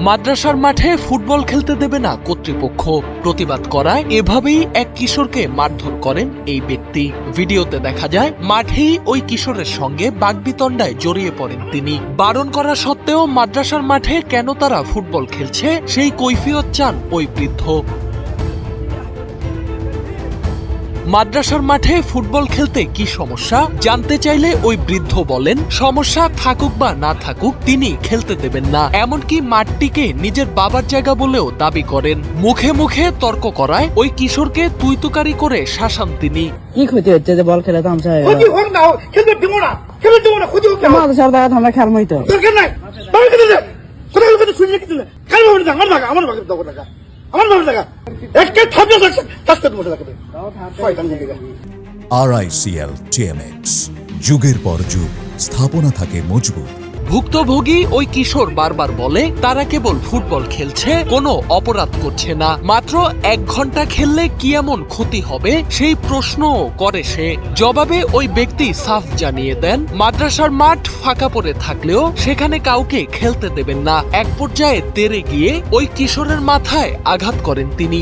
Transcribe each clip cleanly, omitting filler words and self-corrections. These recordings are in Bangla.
মাদ্রাসার মাঠে ফুটবল খেলতে দেবে না কর্তৃপক্ষ, প্রতিবাদ করায় এভাবেই এক কিশোরকে মারধর করেন এই ব্যক্তি। ভিডিওতে দেখা যায় মাঠেই ওই কিশোরের সঙ্গে বাগবিতণ্ডায় জড়িয়ে পড়েন তিনি। বারণ করা সত্ত্বেও মাদ্রাসার মাঠে কেন তারা ফুটবল খেলছে সেই কৈফিয়ত চান ওই বৃদ্ধ। মাদ্রাসার মাঠে ফুটবল খেলতে কি সমস্যা জানতে চাইলে ওই বৃদ্ধ বলেন, সমস্যা থাকুক বা না থাকুক তিনি খেলতে দেবেন না, এমনকি মাঠটিকে নিজের বাবার জায়গা বলেও দাবি করেন। মুখে মুখে তর্ক করায় ওই কিশোরকে তুইতুকারি করে শাসান তিনি। কি ক্ষতি হচ্ছে যে বল খেলে তামসা হয়ে গেল? মাদ্রাসার দাঁড়া আমরা খেলমই তো RICL TMX, যুগের পর যুগ স্থাপনা থাকে মজবুত। ভুক্তভোগী ওই কিশোর বারবার বলে তারা কেবল ফুটবল খেলছে, কোনো অপরাধ করছে না। মাত্র 1 ঘন্টা খেললে কি এমন ক্ষতি হবে সেই প্রশ্নও করে সে। জবাবে ওই ব্যক্তি সাফ জানিয়ে দেন, মাদ্রাসার মাঠ ফাঁকা পড়ে থাকলেও সেখানে কাউকে খেলতে দেবেন না। এক পর্যায়ে তেড়ে গিয়ে ওই কিশোরের মাথায় আঘাত করেন তিনি।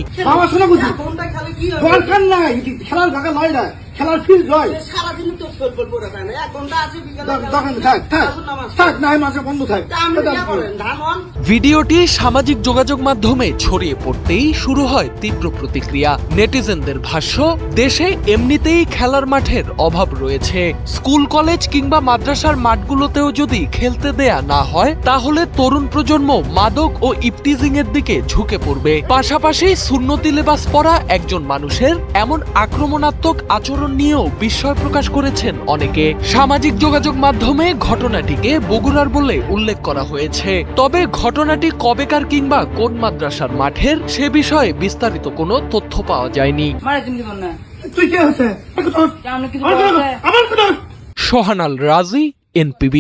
খেলার ফিল্ড নয়, সারাদিন তো ফুটবল পড়ে যায় না, 1 ঘন্টা আছে ভিডিওটি সামাজিক যোগাযোগ মাধ্যমে ছড়িয়ে পড়তেই শুরু হয় তীব্র প্রতিক্রিয়া। নেটিজেনদের ভাষ্য, দেশে এমনিতেই খেলার মাঠের অভাব রয়েছে, স্কুল কলেজ কিংবা মাদ্রাসার মাঠগুলোতেও যদি খেলতে দেয়া না হয় তাহলে তরুণ প্রজন্ম মাদক ও ইফটিজিং এর দিকে ঝুঁকে পড়বে। পাশাপাশি সুন্নতি লেবাস পরা একজন মানুষের এমন আক্রমণাত্মক আচরণ নিয়েও বিস্ময় প্রকাশ করেছেন অনেকে। সামাজিক যোগাযোগ মাধ্যমে ঘটনাটিকে বগুড়ার বলে উল্লেখ করা হয়েছে, তবে ঘটনাটি কবেকার কিংবা কোন মাদ্রাসার মাঠের সে বিষয়ে বিস্তারিত কোনো তথ্য পাওয়া যায়নি। সোহানাল রাজি, NPB।